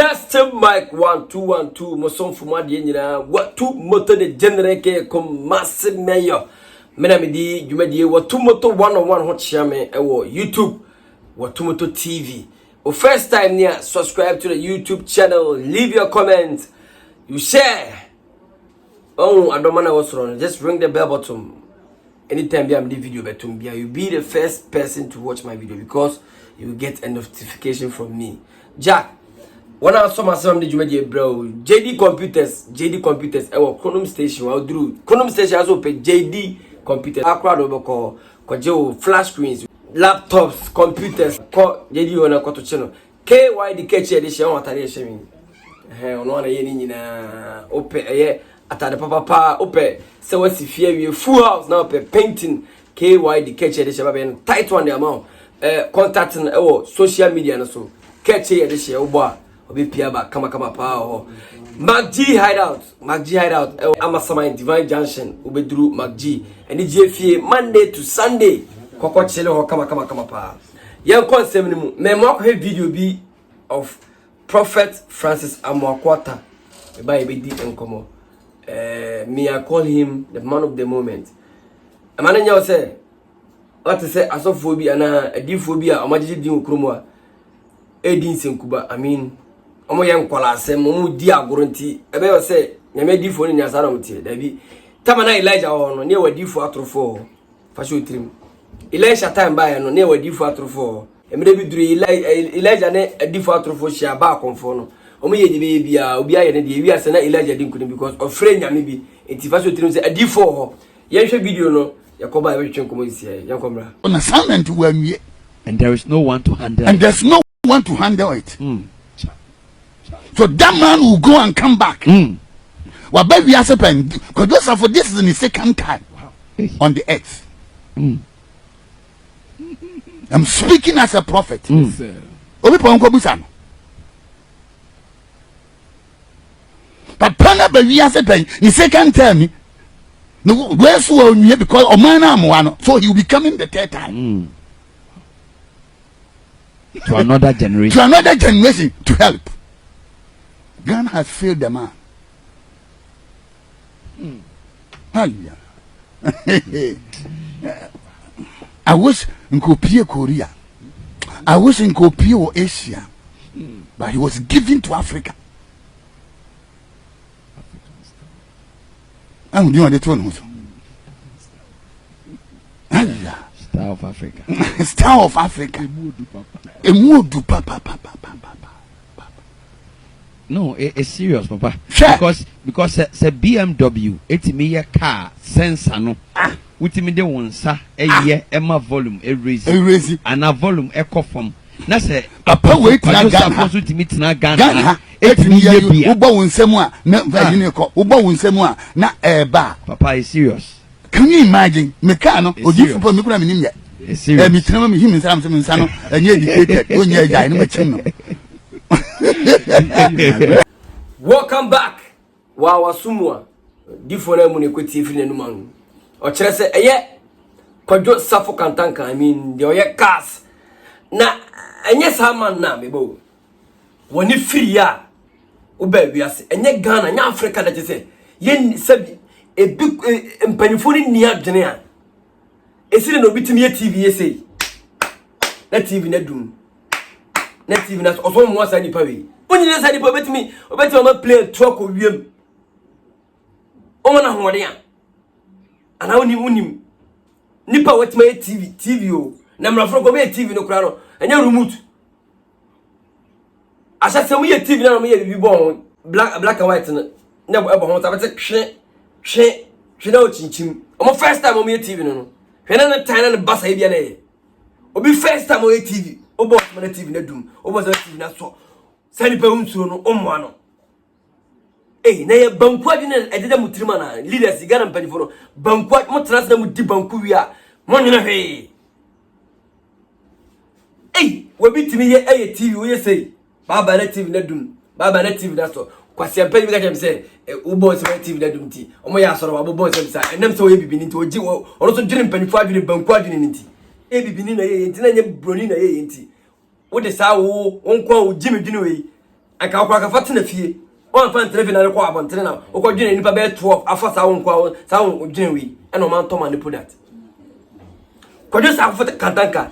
Testing mic 1 2 1 2 moson fuma de nyina watu moto de generate kom massive mayor mena me di dwumadie watu moto 101 ho chiame ewo YouTube watu moto TV. O first time near subscribe to the YouTube channel, leave your comments, you share. Oh, I don't mind what's wrong. Just ring the bell button. Anytime I'm the video betum, you'll be the first person to watch my video because you will get a notification from me. Jack, when I saw myself on the Jumedia, bro, JD Computers, our Chronom Station, I'll do Chronom Station as well, JD Computers, I crowd over call flash screens, laptops, computers, call JD on a quarter channel. KYD catch edition, what are you saying? On one a open a Atta the papa open. So what's if you full house now painting KYD catch edition, and tight one the amount. Contacting social media and so catch edition, oh boy. Obi piaba kama pa Magg hideout Amasama Divine Junction ubedru Magg and JFA Monday to Sunday kokko chele ho kama pa yan konsem ni mu me mo akọ video bi of Prophet Francis Amoako Atta e ba be di enkomo me I call him the man of the moment amananya say what say asophobia na adiphobia amagije di okromo a edin senkuba I mean omo yen kwala asem omo di agoronti ebe yo se nyame difo ni nyasara mtie dabi tama na Elijah no ne wadifo atrofo fa sho trim Elijah time ba no ne wadifo atrofo emre bi duru Elijah ne adifo atrofo hia ba konfo no omo ye dibe bia obi aye ne de wi ase na Elijah din kunu because of friend nyame bi enti fa sho trim se adifo ho ye hwe video no yakoba ye twen komo isi ye yankomra on assignment we anwie and there is no one to handle and there's no one to handle it. So that man will go and come back. Well, baby, has happened because for this is the second time on the earth. I'm speaking as a prophet. But Pana baby has happened the second time. No, where's one because Omana so he will be coming the third time. To another generation. To another generation to help. Ghana has failed the man. I was in Korea. I was in Asia. But he was given to Africa. I'm doing the one also. Star of Africa. Star of Africa. Emudu papa. No, it's serious, Papa. Sure. Because say BMW, me a car sensor no. Ultimate de one sa a year Emma volume a raise and a volume echo from. Na say Papa wait na supposed to meet na Ghana. Uba unsemwa na vajineko. Uba unsemwa na eba. Papa is serious. Can you imagine? Mekano odifu po mikura minim ye. It's serious. Me tell me him nsano enye educated onye ja no machino. Welcome back. Wow, Sumwa. Different money kweti free no man. O kire se eye Kwadwo Sarfo Kantanka I mean the oye cars. Na enye saman na mebo. Woni free ya. Wo ba wiase. Enye Ghana, nya Africa da se. Ye sabi e big empanifo ni nia dwene a. Esire no bitimi ye TV ye sei. Na TV na dum. Na TV na oso mo asa nipa we. Onyi na sa nipa obetimi ma play truck owiem. O na hoode a. Ana unim. Nipa wetima ye TV o. Na mrafro ko me TV no kura no. Enya remote. Asa se mo ye TV na mo ye bibi bon black and white na ebo ho ta bete hwe na o chinchim. O first time mo ye TV no. Hwe na time na basa e bia na ye. Obi first time o ye TV. Obo na TV na dum. Obo za TV na so. Sani pa unsuo no omwa no. Na ye banku adi na ededa mutrima na leaders Ghana mpanifo no. Banku mo trans na mu di banku wi a. Mo nyina hwe. Wabi timi ye TV wo ye sei. Baba na TV na dum. Baba na TV na so. Kwasi ampa bi ka jem se ubo se TV na dum ti. Omo ya soro wa bo se bisa. Enam se wo ye bibini nti oji wo. Ono so dwene mpanifo adwene banku adwene nti. Bibini na ye nti na nye broni na ye nti. Wo de sa wo nkwa wo jimi dwene we aka okwa ka fatina fie on fan telefi na rekwa abontere na okwa dwene nipa be 12 afa sa wonkwa sa won dwene wi e no man to man put that Kwadwo Sarfo Kantanka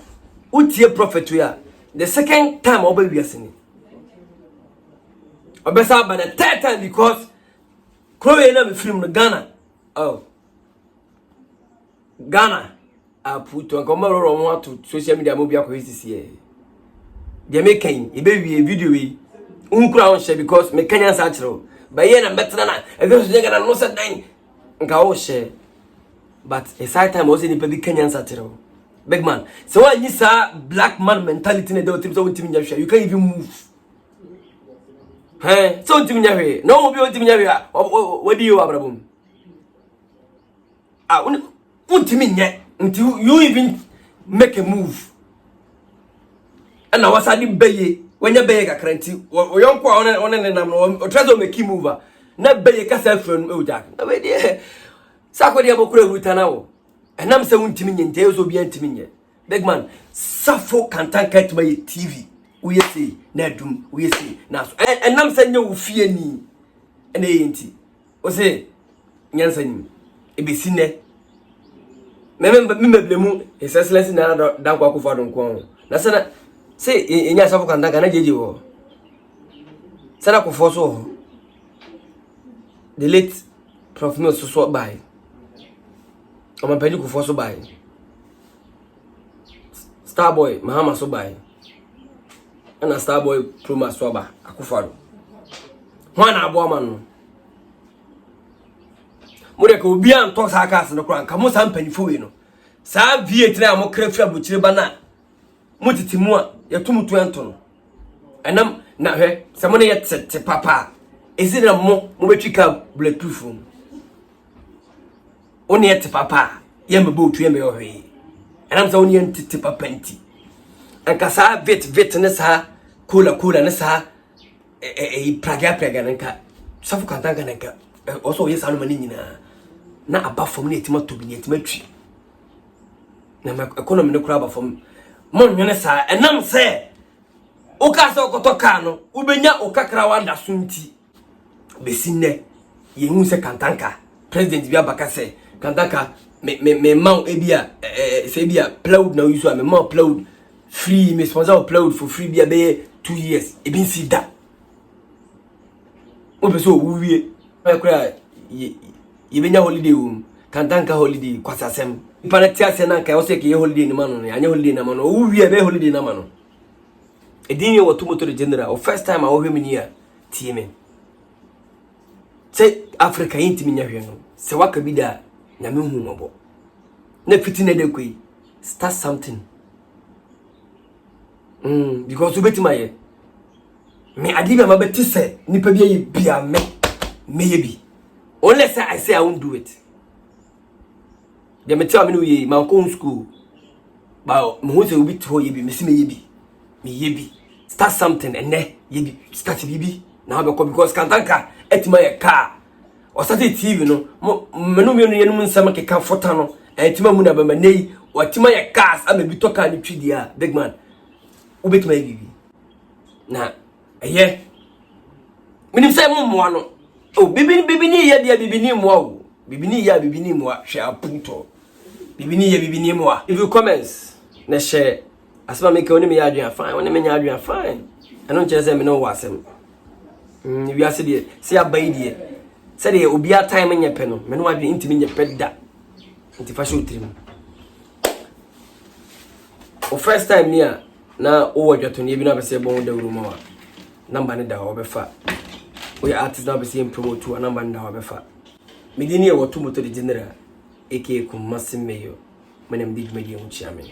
utie prophet we the second time oba wiase obesa ba the third time because Chloe na me film no Ghana Ghana put on come ro to social media mo bia ko hisi they make e be video we unkura on share because me Kenyan sa chiro ba ye na metna na e go so Ghana no se dan nka wo share but a side time also ni pe bi Kenyan sa chiro big man so when you say black man mentality na do team so team nya share you can't even move so team nya hwe no mo bi team nya hwe what do you abrabum team nya until you even make a move and I was adi beye when you beye kakra nti o yonko on nam no o try to make move na beye ka self friend o jack na we dey sakodi abokura ruta na wo enam se wuntimi nye nte so bia ntimi nye big man Sarfo Kantanka to my TV we say na dum we say na so enam se nye wo fie ni ene yenti o say nyansa ni ebesi ne memblemu his excellency na dankwa ko fadon ko na sana say enya Sarfo Kantanka na jeje wo sana ko foso the late prof no so by Oma pedi ku foso by Starboy Mahama so by ana Starboy Proma so ba akufaro hwana abo ma no mure ko obi an to sa aka no kran ka mo sa mpanifo we no sa V8 na mo krafra buchire ba na mutitimu a yetumutu ento no enam na hwe se mo ne yet papa ezira mo betwika bulletproof oni ete papa yembe botu yembe ohwe enam sa oni ente papa nti anka sa vet ne sa cola ne sa praga nka Sarfo Kantanka nka also yes anu mani nyina na abafom ne etima tobi ne etima twi na economy ne kura abafom mon nwene sa enam se o ka se okotoka no ubenya okakra wanda so nti besinne yehu se Kantanka president bia baka se Kantanka me mau ebia se bia plowed na usu me mau plowed free me sponsor plowed for free bia be 2 years e bin si da o be so wuwie akura ye benya holiday Kantanka holiday kwasasem ipana tiase na nka o se ke holiday ni mano ne anya holiday na mano o wuwie be holiday na mano edinye wo tumoto de general o first time a wo hwemi ni a tie say Africa yintimi nya hwe no se waka bi da na me hu mobo na fitina de koi start something because you beti maye me adiba ma beti se nipa bi ye bia me ye bi unless I say I won't do it dem tell me no ye ma ko school ba mo ho se obi to ye bi me si me ye bi start something and ne ye bi start bi na be ko because Kantanka etima ye car o sati TV no menu me no ye no nsama ke kan fota no etima mu na ba manei o tima ye cars ama bi to car ni twidi a big man o betima ye bi na eye minim say mo mo no o bibi ni ye dia bibi ni mo o bibi ni mo hwe apunto bibi ni mo if you comments na share asema make oni me ya adwan fine oni me nya adwan fine eno nche say me no wasem wi ase de se abai de se de obi a time nya pe no me no adwan intimi nya pe da nti fa show trim o first time nia na o wadwato ne bi na be se bon da wuru ma number ne da ho be fa we artist na be se promote to number ne da ho be fa me di ne wotu moto de general eke ku masemeyo menem di dwuma di hu chia me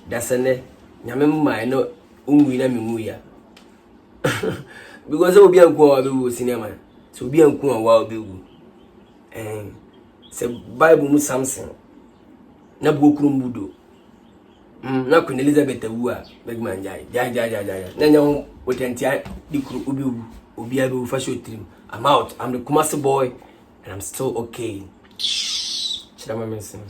da se ne nyame mma no unwi na me mu ya because obi anku wa be wo cinema so obi anku wa be wo se bible mu Samson na bokuru mbudo na Queen Elizabeth wu a big man jai na nya wotentia di kuru obi abe wo fa show trim I'm out. I'm the Kumasi boy and I'm still okay. Should I mention?